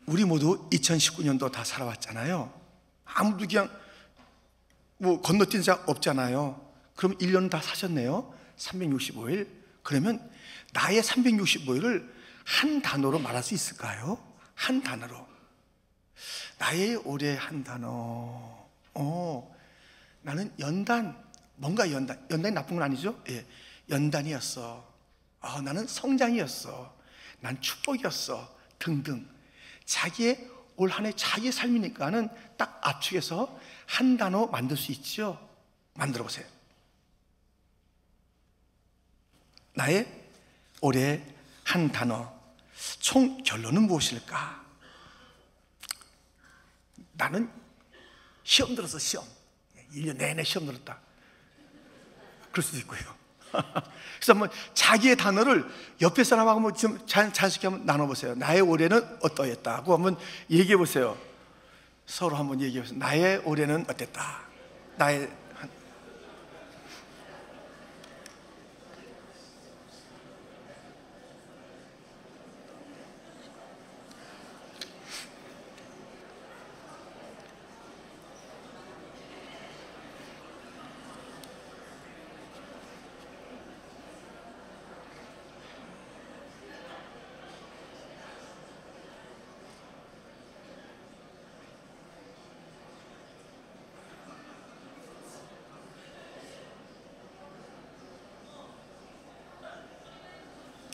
우리 모두 2019년도 다 살아왔잖아요. 아무도 그냥 뭐 건너뛴 자 없잖아요. 그럼 1년 다 사셨네요. 365일. 그러면 나의 365일을 한 단어로 말할 수 있을까요? 한 단어로. 나의 올해 한 단어. 나는 연단. 뭔가 연단. 연단이 나쁜 건 아니죠? 예. 연단이었어. 나는 성장이었어. 난 축복이었어. 등등. 자기의 올 한 해 자기의 삶이니까는 딱 압축해서 한 단어 만들 수 있죠. 만들어 보세요. 나의 올해 한 단어. 총 결론은 무엇일까? 나는 시험 들었어. 시험. 1년 내내 시험 들었다. 그럴 수도 있고요. 그래서 한번 자기의 단어를 옆에 사람하고 좀 자연스럽게 한번 나눠보세요. 나의 올해는 어떠했다고 한번 얘기해 보세요. 서로 한번 얘기해 보세요. 나의 올해는 어땠다. 나의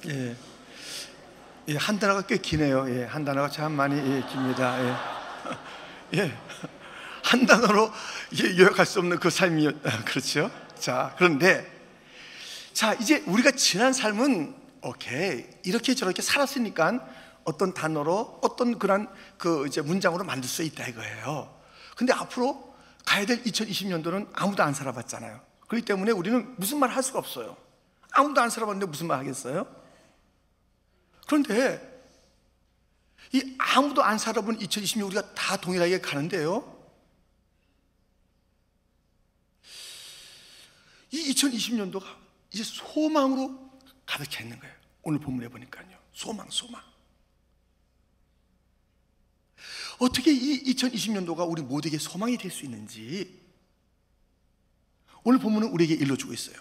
예. 예, 한 단어가 꽤 기네요. 예, 한 단어가 참 많이 깁니다. 예. 예. 한 단어로 요약할 수 없는 그 삶이 그렇죠. 자, 그런데 자, 이제 우리가 지난 삶은 오케이 이렇게 저렇게 살았으니까 어떤 단어로 어떤 그런 그 이제 문장으로 만들 수 있다 이거예요. 근데 앞으로 가야 될 2020년도는 아무도 안 살아봤잖아요. 그렇기 때문에 우리는 무슨 말 할 수가 없어요. 아무도 안 살아봤는데 무슨 말 하겠어요? 그런데 이 아무도 안 살아본 2020년 우리가 다 동일하게 가는데요. 이 2020년도가 이제 소망으로 가득해 있는 거예요. 오늘 본문에 보니까요. 소망. 어떻게 이 2020년도가 우리 모두에게 소망이 될 수 있는지 오늘 본문은 우리에게 일러주고 있어요.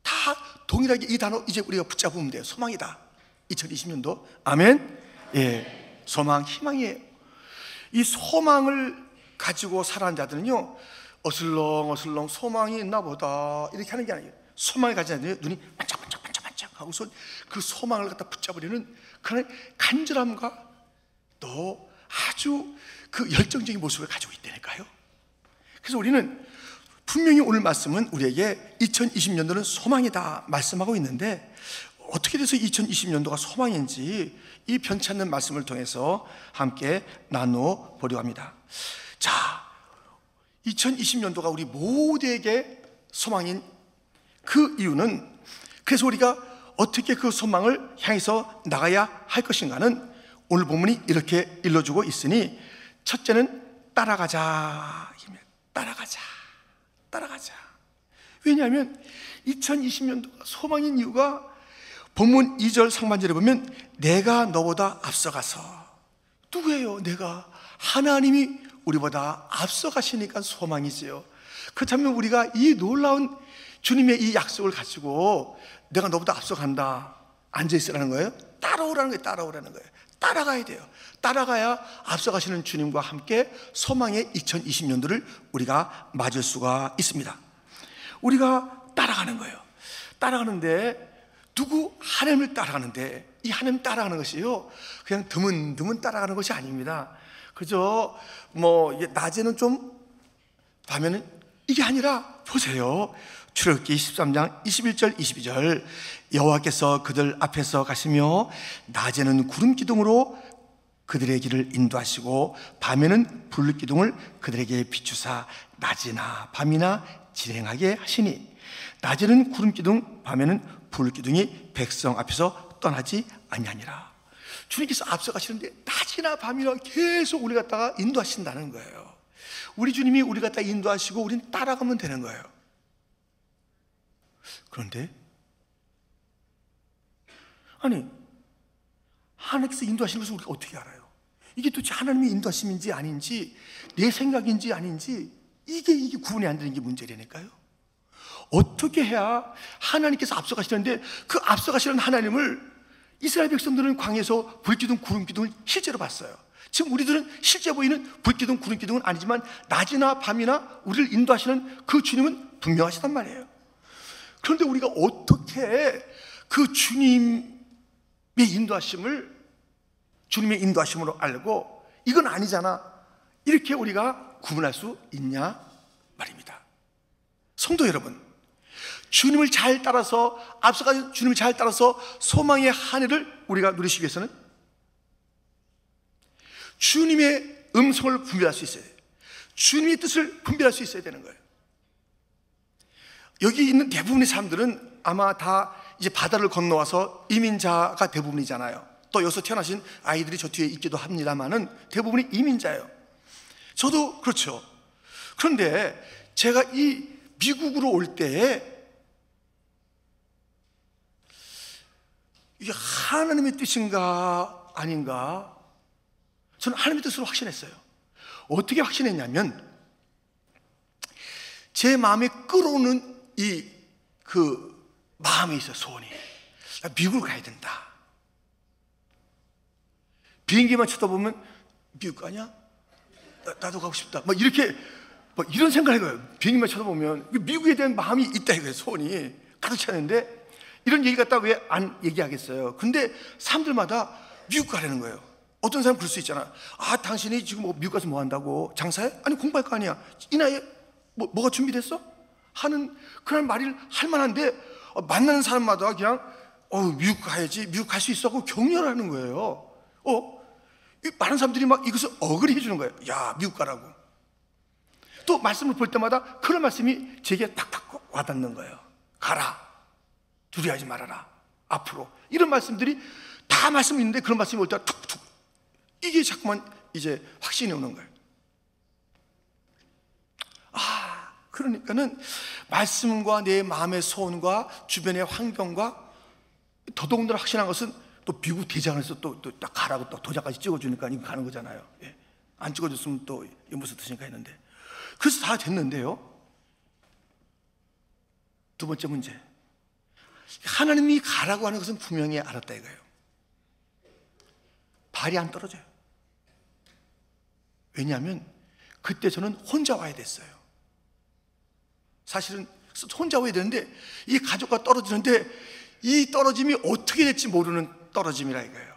다 동일하게 이 단어 이제 우리가 붙잡으면 돼요. 소망이다. 2020년도. 아멘. 예, 소망, 희망이에요. 이 소망을 가지고 살아가는 자들은요, 어슬렁어슬렁 소망이 있나 보다 이렇게 하는 게 아니에요. 소망을 가진 자들은 눈이 반짝반짝 하고서 그 소망을 갖다 붙잡으려는 그런 간절함과 또 아주 그 열정적인 모습을 가지고 있다니까요. 그래서 우리는 분명히 오늘 말씀은 우리에게 2020년도는 소망이다 말씀하고 있는데, 어떻게 돼서 2020년도가 소망인지 이 변치 않는 말씀을 통해서 함께 나누어 보려고 합니다. 자, 2020년도가 우리 모두에게 소망인 그 이유는, 그래서 우리가 어떻게 그 소망을 향해서 나가야 할 것인가는 오늘 본문이 이렇게 일러주고 있으니, 첫째는 따라가자. 왜냐하면 2020년도가 소망인 이유가 본문 2절 상반절에 보면 내가 너보다 앞서가서, 누구예요? 내가, 하나님이 우리보다 앞서가시니까 소망이지요. 그렇다면 우리가 이 놀라운 주님의 이 약속을 가지고 내가 너보다 앞서간다, 앉아있으라는 거예요? 따라오라는 거예요. 따라가야 돼요. 따라가야 앞서가시는 주님과 함께 소망의 2020년도를 우리가 맞을 수가 있습니다. 우리가 따라가는 거예요. 따라가는데 누구? 하나님을 따라가는데, 이 하나님 따라가는 것이요, 그냥 드문드문 따라가는 것이 아닙니다. 그저 낮에는 좀, 밤에는, 이게 아니라 보세요. 출애굽기 13장 21절 22절 여호와께서 그들 앞에서 가시며 낮에는 구름 기둥으로 그들의 길을 인도하시고 밤에는 불 기둥을 그들에게 비추사 낮이나 밤이나 진행하게 하시니, 낮에는 구름 기둥, 밤에는 불 기둥이 백성 앞에서 떠나지 아니하니라. 주님께서 앞서가시는데 낮이나 밤이나 계속 우리 갖다가 인도하신다는 거예요. 우리 주님이 우리 갖다 인도하시고 우리는 따라가면 되는 거예요. 그런데 아니, 하나님께서 인도하시는 것을 우리가 어떻게 알아요? 이게 도대체 하나님의 인도하심인지 아닌지, 내 생각인지 아닌지, 이게 구분이 안 되는 게 문제라니까요. 어떻게 해야 하나님께서 앞서가시는데, 그 앞서가시는 하나님을 이스라엘 백성들은 광야에서 불기둥 구름기둥을 실제로 봤어요. 지금 우리들은 실제 보이는 불기둥 구름기둥은 아니지만 낮이나 밤이나 우리를 인도하시는 그 주님은 분명하시단 말이에요. 그런데 우리가 어떻게 그 주님의 인도하심으로 알고 이건 아니잖아, 이렇게 우리가 구분할 수 있냐 말입니다. 성도 여러분, 주님을 잘 따라서, 앞서가는 주님을 잘 따라서 소망의 한 해를 우리가 누리시기 위해서는 주님의 음성을 분별할 수 있어야 돼요. 주님의 뜻을 분별할 수 있어야 되는 거예요. 여기 있는 대부분의 사람들은 아마 다 이제 바다를 건너와서 이민자가 대부분이잖아요. 또 여기서 태어나신 아이들이 저 뒤에 있기도 합니다만은 대부분이 이민자예요. 저도 그렇죠. 그런데 제가 이 미국으로 올 때에 이게 하나님의 뜻인가 아닌가, 저는 하나님의 뜻으로 확신했어요. 어떻게 확신했냐면, 제 마음에 끌어오는 그 마음에 있어요. 소원이, 미국을 가야 된다. 비행기만 쳐다보면 미국 가냐? 나도 가고 싶다. 막 이렇게 이런 생각을 해요. 비행기만 쳐다보면 미국에 대한 마음이 있다 이거예요. 소원이 가득 차는데, 이런 얘기 갖다 왜 안 얘기하겠어요? 근데 사람들마다 미국 가려는 거예요. 어떤 사람은 그럴 수 있잖아. 당신이 지금 미국 가서 뭐 한다고? 장사해? 아니, 공부할 거 아니야. 이 나이에 뭐가 준비됐어? 하는 그런 말을 할 만한데, 만나는 사람마다 그냥 미국 가야지, 미국 갈 수 있어 하고 격려하는 거예요. 많은 사람들이 막 이것을 어그리 해주는 거예요. 야, 미국 가라고. 또 말씀을 볼 때마다 그런 말씀이 제게 탁탁 와닿는 거예요. 가라, 두려워하지 말아라, 앞으로. 이런 말씀들이 다 말씀이 있는데, 그런 말씀이 올 때 툭툭, 이게 자꾸만 이제 확신이 오는 거예요. 그러니까는 말씀과 내 마음의 소원과 주변의 환경과 더더군다나 확신한 것은 또 미국 대장에서 또 딱 가라고 또 도장까지 찍어주니까 이거 가는 거잖아요. 예. 안 찍어줬으면 또 이게 무슨 뜻인가 했는데, 그래서 다 됐는데요. 두 번째 문제, 하나님이 가라고 하는 것은 분명히 알았다 이거예요. 발이 안 떨어져요. 왜냐하면 그때 저는 혼자 와야 됐어요. 사실은 혼자 와야 되는데, 이 가족과 떨어지는데 이 떨어짐이 어떻게 될지 모르는 떨어짐이라 이거예요.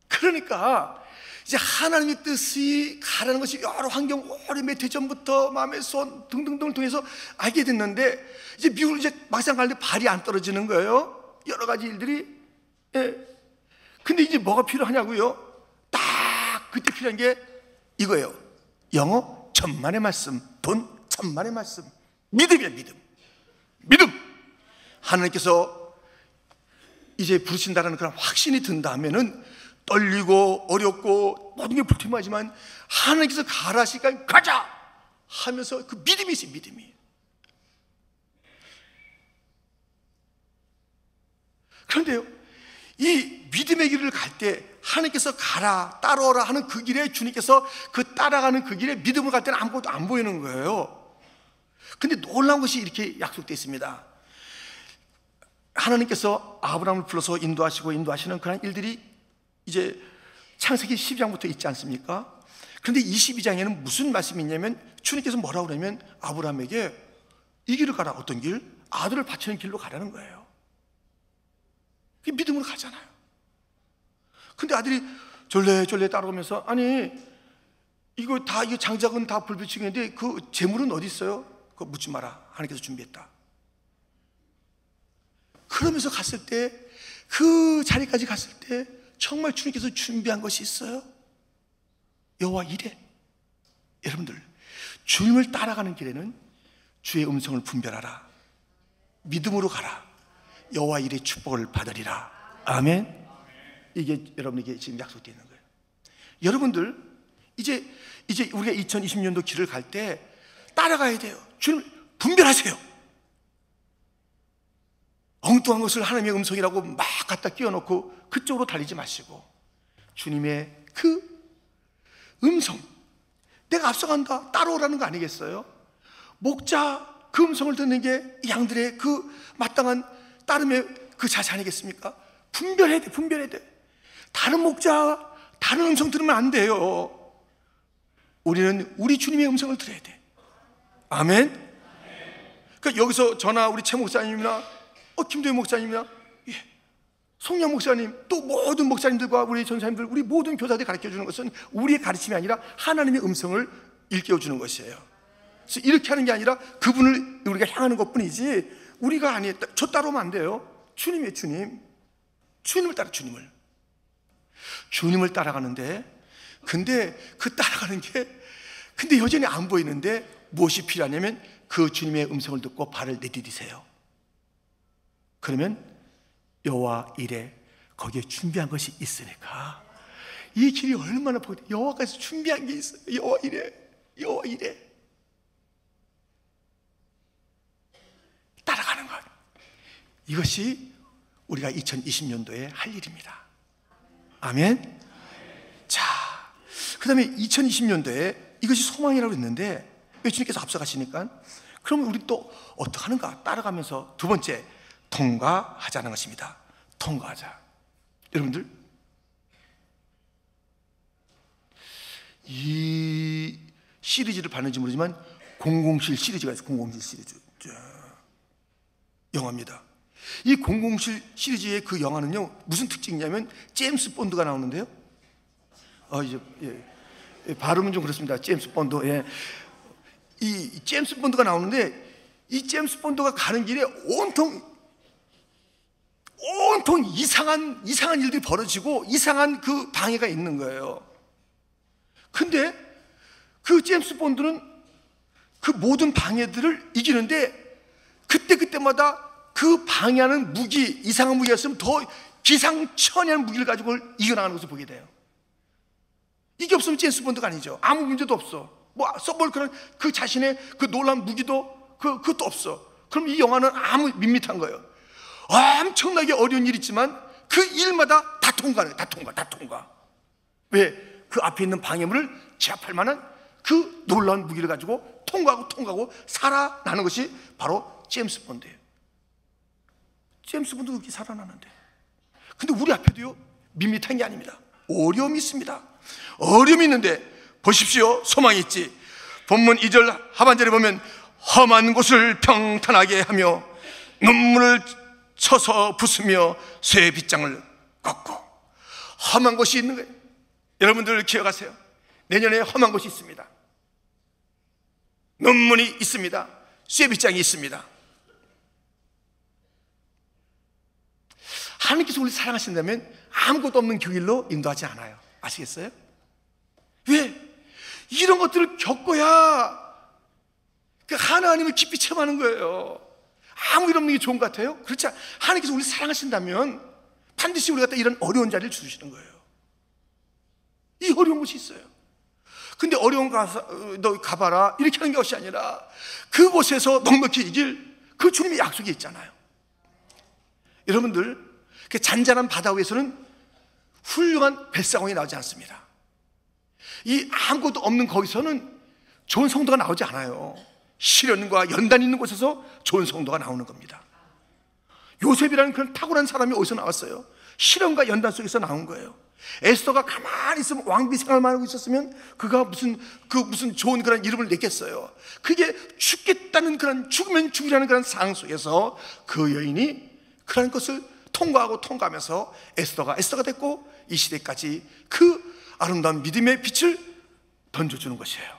그러니까 이제 하나님의 뜻이 가라는 것이 여러 환경, 오래 몇 해 전부터 마음의 소원 등등등을 통해서 알게 됐는데, 이제 미국을 이제 막상 가는데 발이 안 떨어지는 거예요. 여러 가지 일들이. 근데 이제 뭐가 필요하냐고요? 딱 그때 필요한 게 이거예요. 영어 천만의 말씀, 돈 천만의 말씀, 믿음이야. 믿음. 하나님께서 이제 부르신다는 그런 확신이 든다 하면은 떨리고 어렵고 모든 게 불투명하지만, 하나님께서 가라 하시니까 가자 하면서 그 믿음이 있어요. 믿음이. 그런데요, 이 믿음의 길을 갈 때 하나님께서 가라, 따라오라 하는 그 길에, 주님께서 그 따라가는 그 길에 믿음을 갈 때는 아무것도 안 보이는 거예요. 근데 놀라운 것이 이렇게 약속되어 있습니다. 하나님께서 아브라함을 불러서 인도하시는 그런 일들이 이제 창세기 12장부터 있지 않습니까? 그런데 22장에는 무슨 말씀이 있냐면, 주님께서 뭐라고 그러냐면 아브라함에게 이 길을 가라. 어떤 길? 아들을 바치는 길로 가라는 거예요. 그게 믿음으로 가잖아요. 근데 아들이 졸래 따라오면서, 아니 이거 장작은 다 불붙이겠는데 그 재물은 어디 있어요? 그거 묻지 마라. 하나님께서 준비했다. 그러면서 갔을 때, 그 자리까지 갔을 때 정말 주님께서 준비한 것이 있어요. 여호와 이래. 여러분들, 주님을 따라가는 길에는 주의 음성을 분별하라. 믿음으로 가라. 여호와 이래 축복을 받으리라. 아멘. 이게 여러분에게 지금 약속되어 있는 거예요. 여러분들, 이제 우리가 2020년도 길을 갈 때 따라가야 돼요. 주님 분별하세요. 엉뚱한 엉뚱한 것을 하나님의 음성이라고 막 갖다 끼워놓고 그쪽으로 달리지 마시고 주님의 그 음성, 내가 앞서간다 따라오라는 거 아니겠어요? 목자 그 음성을 듣는 게 양들의 그 마땅한 따름의 그 자세 아니겠습니까? 분별해야 돼, 분별해야 돼. 다른 목자 다른 음성 들으면 안 돼요. 우리는 우리 주님의 음성을 들어야 돼. 아멘. 그러니까 여기서 저나 우리 최 목사님이나 김도희 목사님이나 송영 목사님 또 모든 목사님들과 우리 전사님들 우리 모든 교사들이 가르쳐주는 것은 우리의 가르침이 아니라 하나님의 음성을 일깨워주는 것이에요. 그래서 이렇게 하는 게 아니라 그분을 우리가 향하는 것뿐이지 우리가 아니에요. 저 따라오면 안 돼요. 주님이에요. 주님을 따라 주님을 따라가는데 근데 그 따라가는 게 근데 여전히 안 보이는데 무엇이 필요하냐면 그 주님의 음성을 듣고 발을 내디디세요. 그러면 여호와 이래 거기에 준비한 것이 있으니까 이 길이 얼마나 보기 여호와께서 준비한 게 있어요. 여호와 이래 따라가는 것, 이것이 우리가 2020년도에 할 일입니다. 아멘. 자, 그 다음에 2020년도에 이것이 소망이라고 했는데 주님께서 앞서가시니까 그러면 우리 또 어떻게 하는가 따라가면서 두 번째 통과하자는 것입니다. 통과하자. 여러분들 이 시리즈를 봤는지 모르지만 007 시리즈가 있어요. 007 시리즈 영화입니다. 이 007 시리즈의 그 영화는요 무슨 특징이냐면 제임스 본드가 나오는데요. 발음은 좀 그렇습니다. 제임스 본드. 이 제임스 본드가 나오는데 이 제임스 본드가 가는 길에 온통 이상한 일들이 벌어지고 이상한 그 방해가 있는 거예요. 근데 그 제임스 본드는 그 모든 방해들을 이기는데 그때마다 그 방해하는 무기, 이상한 무기였으면 더 기상천외한 무기를 가지고 이겨나가는 것을 보게 돼요. 이게 없으면 제임스 본드가 아니죠. 아무 문제도 없어. 뭐 써볼 그런 그 자신의 그 놀라운 무기도 그것도 없어. 그럼 이 영화는 아무 밋밋한 거예요. 엄청나게 어려운 일이 있지만 그 일마다 다 통과해요. 다 통과. 왜? 그 앞에 있는 방해물을 제압할 만한 그 놀라운 무기를 가지고 통과하고 살아나는 것이 바로 제임스 본드예요. 제임스 본드도 그렇게 살아나는데 근데 우리 앞에도요 밋밋한 게 아닙니다. 어려움이 있습니다. 어려움이 있는데 보십시오. 소망이 있지. 본문 2절 하반절에 보면 험한 곳을 평탄하게 하며 눈물을 쳐서 부수며 쇠 빗장을 꺾고 험한 곳이 있는 거예요. 여러분들 기억하세요. 내년에 험한 곳이 있습니다. 눈물이 있습니다. 쇠 빗장이 있습니다. 하나님께서 우리 사랑하신다면 아무것도 없는 그 길로 인도하지 않아요. 아시겠어요? 왜? 이런 것들을 겪어야 그 하나님을 깊이 체험하는 거예요. 아무 일 없는 게 좋은 것 같아요? 그렇지 않아요. 하나님께서 우리 사랑하신다면 반드시 우리가 이런 어려운 자리를 주시는 거예요. 이 어려운 곳이 있어요. 근데 어려운 가서 너 가봐라 이렇게 하는 것이 아니라 그곳에서 넉넉히 이길 그 주님의 약속이 있잖아요. 여러분들 그 잔잔한 바다 위에서는 훌륭한 뱃사공이 나오지 않습니다. 이 아무것도 없는 거기서는 좋은 성도가 나오지 않아요. 시련과 연단이 있는 곳에서 좋은 성도가 나오는 겁니다. 요셉이라는 그런 탁월한 사람이 어디서 나왔어요? 시련과 연단 속에서 나온 거예요. 에스더가 가만히 있으면 왕비 생활만 하고 있었으면 그가 무슨 좋은 그런 이름을 냈겠어요. 그게 죽겠다는 그런 죽으면 죽으라는 그런 상황 속에서 그 여인이 그런 것을 통과하면서 에스더가 됐고 이 시대까지 그 아름다운 믿음의 빛을 던져주는 것이에요.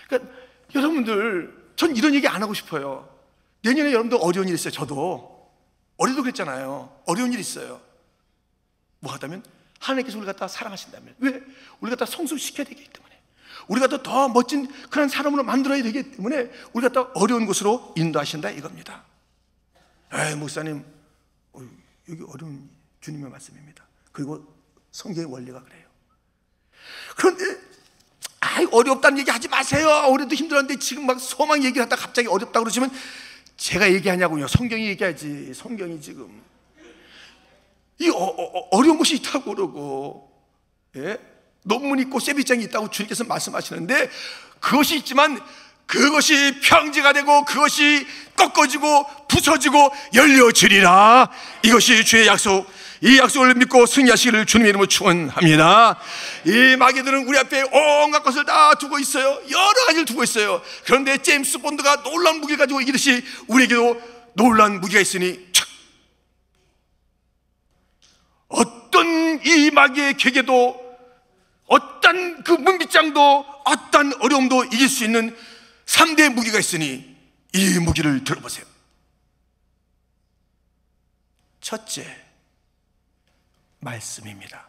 그러니까 여러분들 전 이런 얘기 안 하고 싶어요. 내년에 여러분들 어려운 일 있어요. 저도 어려도 그랬잖아요. 어려운 일 있어요. 뭐 하다면 하나님께서 우리 갖다 사랑하신다면 왜? 우리 갖다 성숙시켜야 되기 때문에 우리 갖다 더 멋진 그런 사람으로 만들어야 되기 때문에 우리 갖다 어려운 곳으로 인도하신다 이겁니다. 목사님 여기 어려운 주님의 말씀입니다. 그리고 성경의 원리가 그래요. 그런데 어렵다는 얘기 하지 마세요. 올해도 힘들었는데 지금 막 소망 얘기를 하다가 갑자기 어렵다고 그러시면 제가 얘기하냐고요. 성경이 얘기하지. 성경이 지금 이 어려운 것이 있다고 그러고, 예? 논문 있고 세비장이 있다고 주님께서 말씀하시는데, 그것이 있지만 그것이 평지가 되고 그것이 꺾어지고 부서지고 열려지리라. 이것이 주의 약속. 이 약속을 믿고 승리하시기를 주님의 이름으로 축원합니다. 이 마귀들은 우리 앞에 온갖 것을 다 두고 있어요. 여러 가지를 두고 있어요. 그런데 제임스 본드가 놀라운 무기를 가지고 이기듯이 우리에게도 놀라운 무기가 있으니, 어떤 이 마귀의 궤계도, 어떤 그 문빗장도, 어떤 어려움도 이길 수 있는 3대 무기가 있으니 이 무기를 들어보세요. 첫째, 말씀입니다.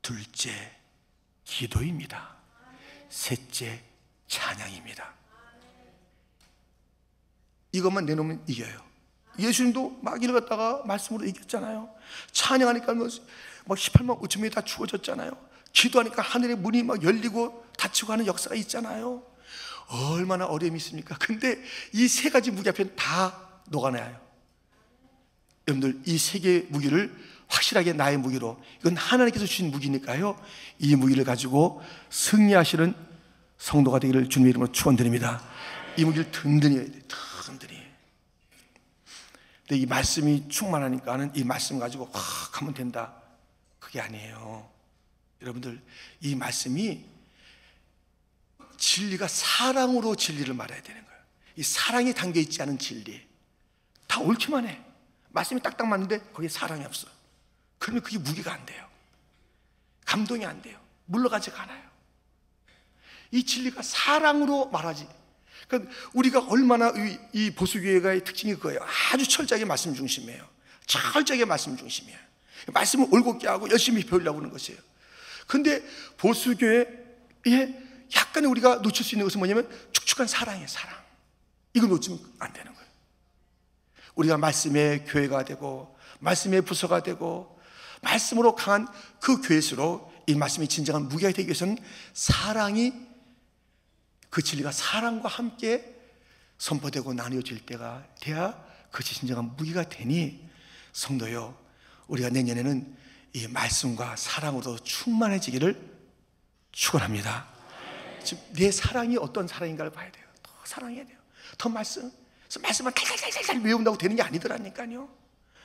둘째, 기도입니다. 셋째, 찬양입니다. 이것만 내놓으면 이겨요. 예수님도 마귀를 갖다가 말씀으로 이겼잖아요. 찬양하니까 막 18만 5천 명이 다 죽어졌잖아요. 기도하니까 하늘의 문이 막 열리고 닫히고 하는 역사가 있잖아요. 얼마나 어려움이 있습니까? 근데 이 세 가지 무기 앞에는 다 녹아나요. 여러분들, 이 세 개의 무기를 확실하게 나의 무기로, 이건 하나님께서 주신 무기니까요, 이 무기를 가지고 승리하시는 성도가 되기를 주님의 이름으로 축원드립니다. 이 무기를 든든히 해야 돼요. 든든히. 근데 이 말씀이 충만하니까는 이 말씀 가지고 확 하면 된다, 그게 아니에요. 여러분들, 이 말씀이 진리가 사랑으로 진리를 말해야 되는 거예요. 이 사랑이 담겨 있지 않은 진리, 다 옳기만 해. 말씀이 딱딱 맞는데 거기에 사랑이 없어. 그러면 그게 무기가 안 돼요. 감동이 안 돼요. 물러가지가 않아요. 이 진리가 사랑으로 말하지. 그러니까 우리가 얼마나 이 보수교회가의 특징이 그거예요. 아주 철저하게 말씀 중심이에요. 철저하게 말씀 중심이에요. 말씀을 올곧게 하고 열심히 배우려고 하는 것이에요. 근데 보수교회에 약간의 우리가 놓칠 수 있는 것은 뭐냐면 축축한 사랑이에요. 사랑. 이거 놓치면 안 되는 거예요. 우리가 말씀의 교회가 되고 말씀의 부서가 되고 말씀으로 강한 그 교회일수록 이 말씀이 진정한 무기가 되기 위해서는 사랑이, 그 진리가 사랑과 함께 선포되고 나뉘어질 때가 돼야 그것이 진정한 무기가 되니, 성도요, 우리가 내년에는 이 말씀과 사랑으로 충만해지기를 축원합니다. 지금 내 사랑이 어떤 사랑인가를 봐야 돼요. 더 사랑해야 돼요. 더 말씀만 탈탈탈탈 외운다고 되는 게 아니더라니까요.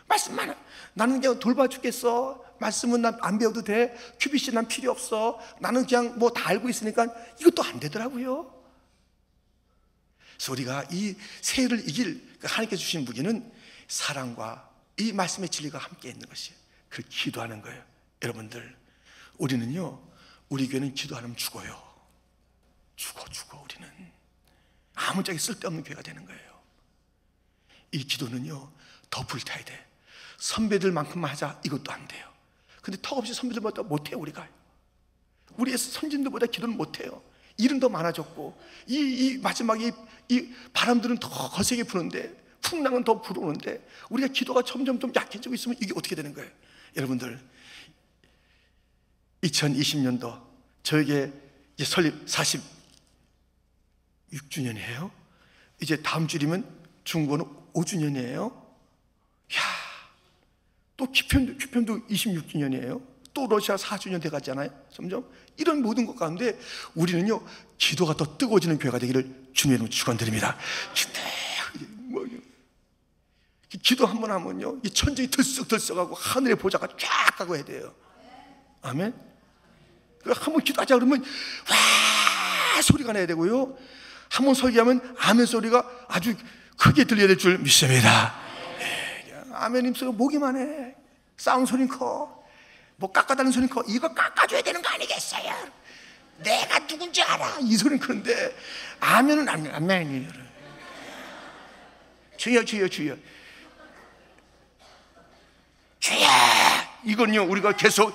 말씀만, 나는 그냥 돌봐 죽겠어, 말씀은 난 안 배워도 돼, QBC 난 필요 없어, 나는 그냥 뭐 다 알고 있으니까, 이것도 안 되더라고요. 그래서 우리가 이 세를 이길 하나님께 주신 무기는 사랑과 이 말씀의 진리가 함께 있는 것이에요. 그걸 기도하는 거예요. 여러분들, 우리는요, 우리 교회는 기도하면 죽어요. 죽어 우리는 아무짝에 쓸데없는 교회가 되는 거예요. 이 기도는요, 더 불타야 돼. 선배들만큼만 하자, 이것도 안 돼요. 근데 턱없이 선배들보다 못해요. 우리의 선진들보다 기도는 못해요. 일은 더 많아졌고 이 마지막에 이 바람들은 더 거세게 부는데, 풍랑은 더 불어오는데 우리가 기도가 점점 좀 약해지고 있으면 이게 어떻게 되는 거예요? 여러분들, 2020년도 저에게 이제 설립 46주년이에요. 이제 다음 주이면 중고는 5주년이에요. 또 기편도 26주년이에요. 또 러시아 4주년 돼가잖아요. 점점 이런 모든 것 가운데 우리는요, 기도가 더 뜨거워지는 교회가 되기를 주님의 이름으로 축원드립니다. 기도 한번 하면요, 이 천정이 들썩들썩하고 하늘의 보좌가 쫙 가고 해야 돼요. 아멘. 한번 기도하자 그러면 와 소리가 나야 되고요, 한번 설교하면 아멘 소리가 아주 크게 들려야 될 줄 믿습니다. 아멘님 소리가 목이만 해. 싸움 소리는 커, 뭐 깎아다는 소리는 커. 이거 깎아줘야 되는 거 아니겠어요? 내가 누군지 알아, 이 소리는 크는데 아멘은 아멘이에요. 주여 이건요, 우리가 계속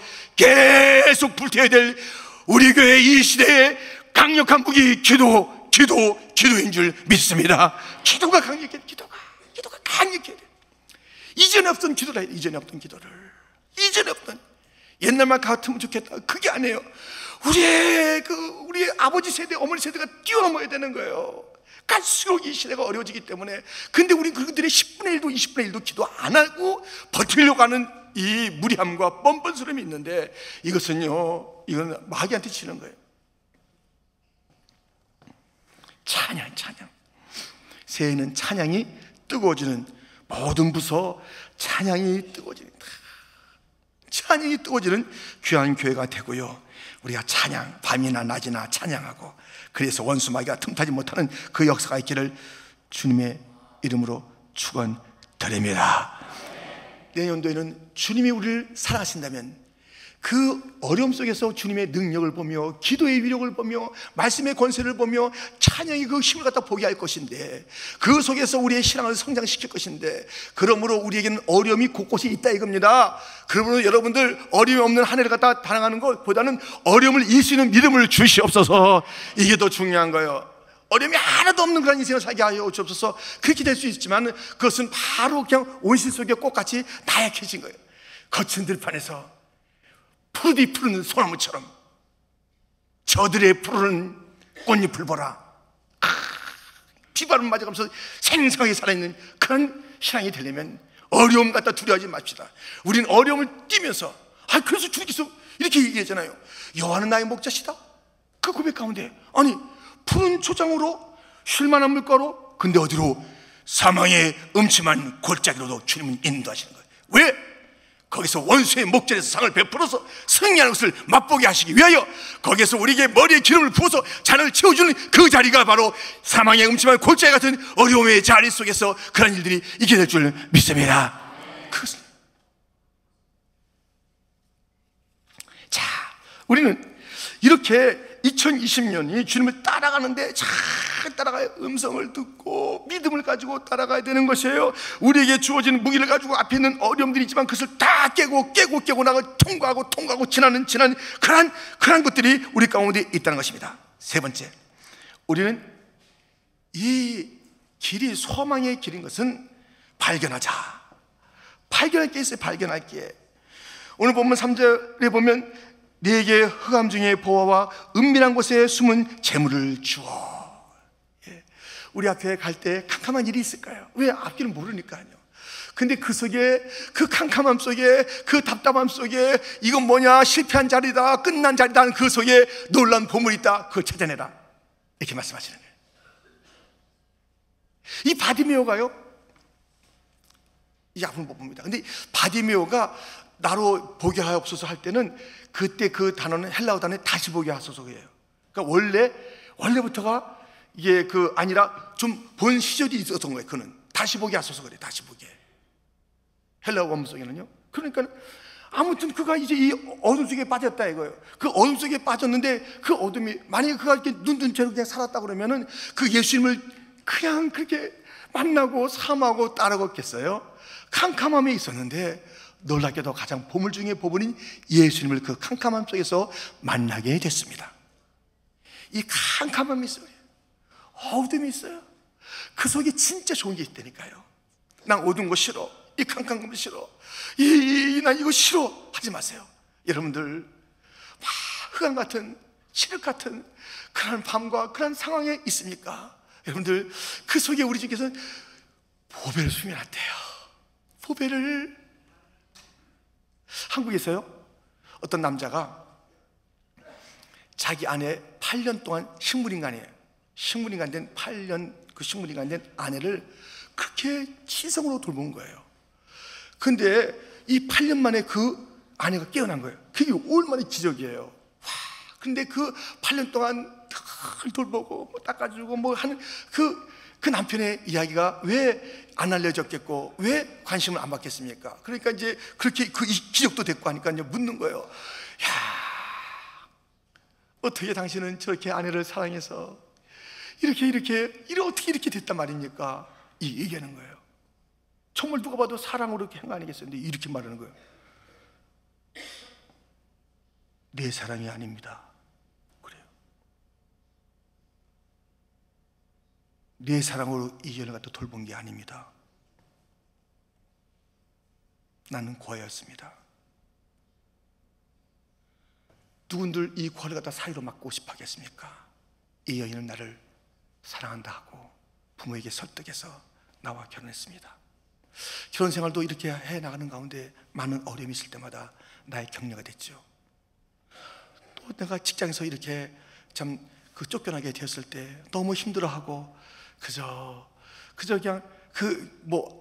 불태워야 될 우리 교회 이 시대의 강력한 무기, 기도인 줄 믿습니다. 기도가 강력해. 기도가 강력해야 돼. 이전에 없던 기도를 해야 돼. 이전에 없던 옛날만 같으면 좋겠다, 그게 아니에요. 우리의 아버지 세대, 어머니 세대가 뛰어넘어야 되는 거예요. 갈수록 이 시대가 어려워지기 때문에, 근데 우리 그들의 10분의 1도 20분의 1도 기도 안 하고 버티려고 하는 이 무리함과 뻔뻔스러움이 있는데, 이것은요, 이건 마귀한테 치는 거예요. 찬양. 새해에는 찬양이 뜨거워지는, 모든 부서 찬양이 뜨거워지는 귀한 교회가 되고요, 우리가 찬양, 밤이나 낮이나 찬양하고, 그래서 원수 마귀가 틈타지 못하는 그 역사가 있기를 주님의 이름으로 축원드립니다. 내년도에는 주님이 우리를 사랑하신다면 그 어려움 속에서 주님의 능력을 보며, 기도의 위력을 보며, 말씀의 권세를 보며 찬양이 그 힘을 갖다 보게 할 것인데, 그 속에서 우리의 신앙을 성장시킬 것인데, 그러므로 우리에게는 어려움이 곳곳에 있다 이겁니다. 그러므로 여러분들 어려움이 없는 한 해를 갖다 달아가는 것보다는 어려움을 이길 수 있는 믿음을 주시옵소서. 이게 더 중요한 거예요. 어려움이 하나도 없는 그런 인생을 살게 하여 주옵소서. 그렇게 될 수 있지만 그것은 바로 그냥 온실 속의 꽃같이 나약해진 거예요. 거친 들판에서 푸르디 푸르는 소나무처럼 저들의 푸르는 꽃잎을 보라. 비바람 맞아가면서 생생하게 살아있는 그런 신앙이 되려면 어려움 갖다 두려워하지 맙시다. 우리는 어려움을 띄면서, 그래서 주님께서 이렇게 얘기하잖아요. 여호와는 나의 목자시다. 그 고백 가운데, 아니 푸른 초장으로 쉴만한 물가로, 근데 어디로? 사망의 음침한 골짜기로도 주님은 인도하시는 거예요. 왜? 거기서 원수의 목전에서 상을 베풀어서 승리하는 것을 맛보게 하시기 위하여, 거기에서 우리에게 머리에 기름을 부어서 잔을 채워주는 그 자리가 바로 사망의 음침한 골짜기 같은 어려움의 자리 속에서 그런 일들이 있게 될 줄 믿습니다. 그것은, 자, 우리는 이렇게 2020년이 주님을 따라가는데 잘 따라가야 음성을 듣고 믿음을 가지고 따라가야 되는 것이에요. 우리에게 주어진 무기를 가지고 앞에 있는 어려움들이 있지만 그것을 다 깨고 나가 통과하고 지나는 그런 것들이 우리 가운데 있다는 것입니다. 세 번째, 우리는 이 길이 소망의 길인 것은 발견할 게 있어요. 발견할 게. 오늘 본문 3절에 보면 네게 흑암 중에 보화와 은밀한 곳에 숨은 재물을 주어. 우리 앞에 갈 때 캄캄한 일이 있을까요? 왜? 앞길을 모르니까요. 근데 그 속에, 그 캄캄함 속에, 그 답답함 속에, 이건 뭐냐, 실패한 자리다, 끝난 자리다 하는 그 속에 놀라운 보물이 있다, 그걸 찾아내라, 이렇게 말씀하시는 거예요. 이 바디메오가요, 이 앞을 못 봅니다. 근데 바디메오가 나로 보게 하옵소서 할 때는, 그때 그 단어는 헬라어 단어에 다시 보게 하소서예요. 그러니까 원래부터가 이게 아니라 좀 본 시절이 있었던 거예요. 그는 다시 보게 하소서 그래. 다시 보게. 헬라어 원문 속에는요. 그러니까 아무튼 그가 이제 이 어둠 속에 빠졌다 이거예요. 그 어둠 속에 빠졌는데, 그 어둠이, 만약에 그가 이렇게 눈뜬 채로 그냥 살았다 그러면은 그 예수님을 그냥 그렇게 만나고 삶하고 따라갔겠어요? 캄캄함에 있었는데, 놀랍게도 가장 보물 중에 보물인 예수님을 그 캄캄함 속에서 만나게 됐습니다. 이 캄캄함이 있어요. 어둠이 있어요. 그 속에 진짜 좋은 게 있다니까요. 난 어두운 거 싫어, 이 캄캄함 싫어, 난 이거 싫어 하지 마세요. 여러분들 막 흑암 같은, 칠흑 같은 그런 밤과 그런 상황에 있습니까? 여러분들 그 속에 우리 주께서는 보배를 숨겨놨대요. 보배를. 한국에서요, 어떤 남자가 자기 아내 8년 동안 식물인간이에요. 식물인간 된 8년, 그 식물인간 된 아내를 그렇게 치성으로 돌본 거예요. 근데 이 8년 만에 그 아내가 깨어난 거예요. 그게 얼마나 기적이에요. 와, 근데 그 8년 동안 늘 돌보고 뭐 닦아주고 뭐 하는 그 남편의 이야기가 왜 안 알려졌겠고, 왜 관심을 안 받겠습니까? 그러니까 이제 그렇게 그 기적도 됐고 하니까 이제 묻는 거예요. 야, 어떻게 당신은 저렇게 아내를 사랑해서 어떻게 이렇게 됐단 말입니까? 이 얘기하는 거예요. 정말 누가 봐도 사랑으로 이렇게 한 거 아니겠어요? 근데 이렇게 말하는 거예요. 내 사랑이 아닙니다. 그래요. 내 사랑으로 이 여인을 갖다 돌본 게 아닙니다. 나는 고아였습니다. 누군들 이 고아를 갖다 사이로 막고 싶어 하겠습니까? 이 여인은 나를 사랑한다 하고 부모에게 설득해서 나와 결혼했습니다. 결혼 생활도 이렇게 해나가는 가운데 많은 어려움이 있을 때마다 나의 격려가 됐죠. 또 내가 직장에서 이렇게 참 쫓겨나게 되었을 때 너무 힘들어하고 그저 그냥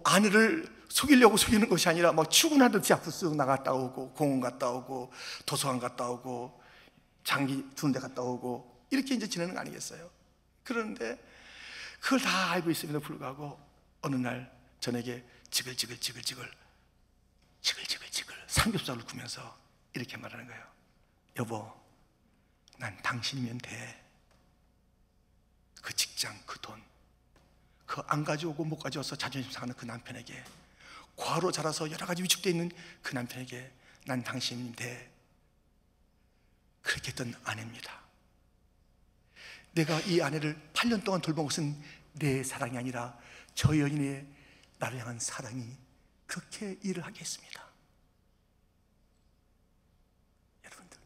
아내를 속이려고 속이는 것이 아니라 막 출근하듯이 앞으로 쓱 나갔다 오고, 공원 갔다 오고, 도서관 갔다 오고, 장기 두는 데 갔다 오고, 이렇게 이제 지내는 거 아니겠어요? 그런데 그걸 다 알고 있음에도 불구하고 어느 날 저에게 지글지글 삼겹살을 구면서 이렇게 말하는 거예요. 여보, 난 당신이면 돼. 그 직장, 그 돈, 그 안 가져오고 못 가져와서 자존심 상하는 그 남편에게, 과로 자라서 여러 가지 위축되어 있는 그 남편에게 난 당신이면 돼. 그렇게 했던 아내입니다. 내가 이 아내를 8년 동안 돌본 것은 내 사랑이 아니라 저 여인의 나를 향한 사랑이 그렇게 일을 하게 했습니다. 여러분들,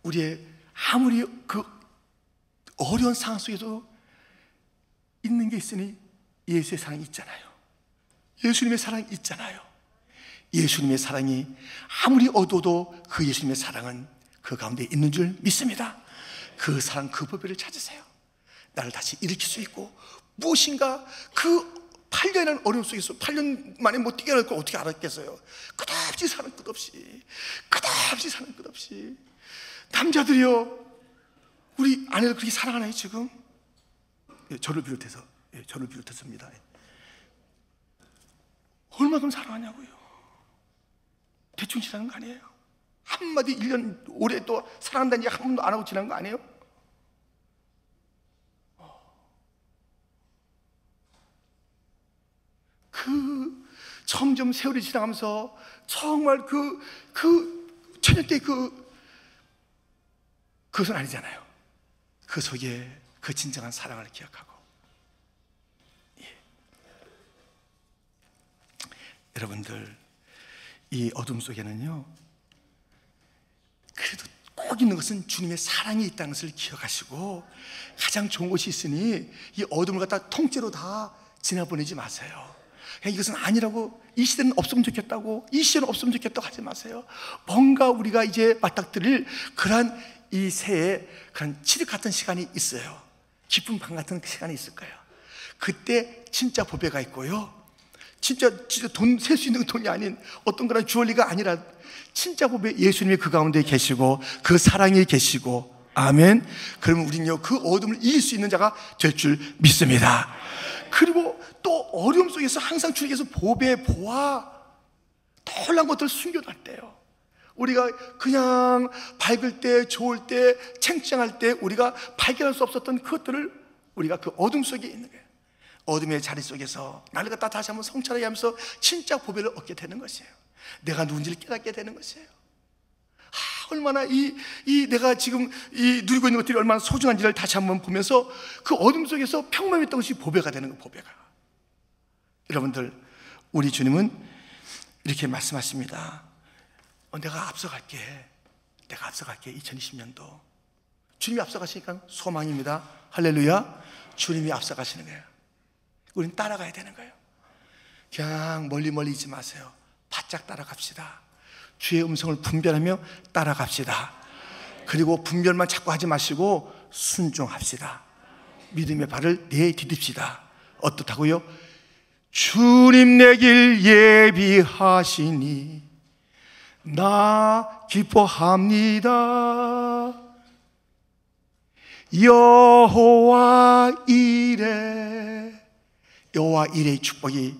우리의 아무리 그 어려운 상황 속에도 있는 게 있으니 예수의 사랑이 있잖아요. 예수님의 사랑이 있잖아요. 예수님의 사랑이 아무리 어두워도 그 예수님의 사랑은 그 가운데 있는 줄 믿습니다. 그 사랑, 그 보배를 찾으세요. 나를 다시 일으킬 수 있고, 무엇인가 그 8년이라는 어려움 속에서 8년 만에 못 뛰게 할 걸 어떻게 알았겠어요? 끝없이 사는 끝없이, 끝없이 사는 끝없이. 남자들이요, 우리 아내를 그렇게 사랑하나요 지금? 예, 저를 비롯해서입니다. 얼마큼 사랑하냐고요. 대충 지나는 거 아니에요. 한마디 1년 오래 또 사랑한다는 얘기 한 번도 안 하고 지나는 거 아니에요? 점점 세월이 지나가면서 정말 천년 때 그것은 아니잖아요. 그 속에 그 진정한 사랑을 기억하고. 예. 여러분들, 이 어둠 속에는요, 그래도 꼭 있는 것은 주님의 사랑이 있다는 것을 기억하시고, 가장 좋은 것이 있으니 이 어둠을 갖다 통째로 다 지나보내지 마세요. 이것은 아니라고, 이 시대는 없으면 좋겠다고, 이 시대는 없으면 좋겠다고 하지 마세요. 뭔가 우리가 이제 맞닥뜨릴 그러한 이 새해 그런 칠흑 같은 시간이 있어요. 기쁜 밤 같은 시간이 있을 거예요. 그때 진짜 보배가 있고요, 진짜 돈 셀 수 있는 돈이 아닌 어떤 그런 주얼리가 아니라 진짜 보배, 예수님이 그 가운데 계시고 그 사랑이 계시고, 아멘. 그러면 우리는요, 그 어둠을 이길 수 있는 자가 될 줄 믿습니다. 그리고 또 어려움 속에서 항상 주님께서 보배, 보아, 털난 것들을 숨겨놨대요. 우리가 그냥 밝을 때, 좋을 때, 챙짱할 때 우리가 발견할 수 없었던 그것들을 우리가 그 어둠 속에 있는 거예요. 어둠의 자리 속에서 나를 갖다 다시 한번 성찰하게 하면서 진짜 보배를 얻게 되는 것이에요. 내가 누군지를 깨닫게 되는 것이에요. 얼마나 내가 지금 누리고 있는 것들이 얼마나 소중한지를 다시 한번 보면서 그 어둠 속에서 평범했던 것이 보배가 되는 거예요. 보배가. 여러분들, 우리 주님은 이렇게 말씀하십니다. 내가 앞서갈게. 2020년도 주님이 앞서가시니까 소망입니다. 할렐루야. 주님이 앞서가시는 거예요. 우리는 따라가야 되는 거예요. 그냥 멀리 있지 마세요. 바짝 따라갑시다. 주의 음성을 분별하며 따라갑시다. 그리고 분별만 자꾸 하지 마시고 순종합시다. 믿음의 발을 내디딥시다. 어떻다고요? 주님 내 길 예비하시니 나 기뻐합니다. 여호와 일의 축복이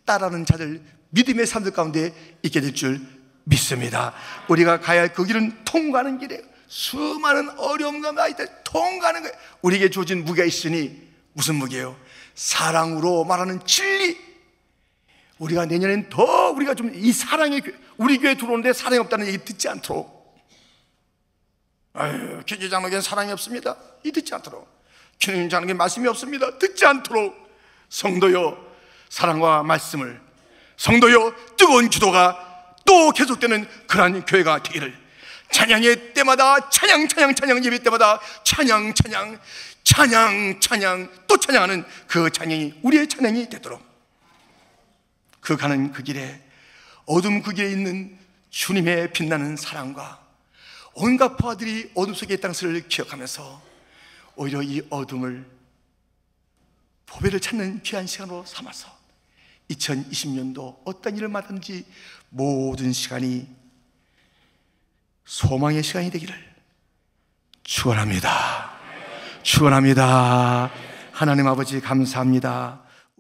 따르는 자들, 믿음의 삶들 가운데 있게 될 줄 믿습니다. 우리가 가야 할 그 길은 통과하는 길이에요. 수많은 어려움과 나이들 통과하는 거예요. 우리에게 주어진 무게가 있으니, 무슨 무게예요? 사랑으로 말하는 진리. 우리가 내년엔 더 우리가 좀 이 사랑의, 우리 교회 들어오는데 사랑이 없다는 얘기 듣지 않도록, 아유, 교제 장로에게는 사랑이 없습니다, 이 듣지 않도록, 교회 장로에게 말씀이 없습니다, 듣지 않도록, 성도여 사랑과 말씀을, 성도여 뜨거운 기도가 또 계속되는 그러한 교회가 되기를, 찬양의 때마다 찬양 예배 때마다 찬양 또 찬양하는 그 찬양이 우리의 찬양이 되도록, 그 가는 그 길에, 어둠 그 길에 있는 주님의 빛나는 사랑과 온갖 포화들이 어둠 속에 있다는 것을 기억하면서 오히려 이 어둠을 보배를 찾는 귀한 시간으로 삼아서 2020년도 어떤 일을 맡든지 모든 시간이 소망의 시간이 되기를 축원합니다. 하나님 아버지 감사합니다.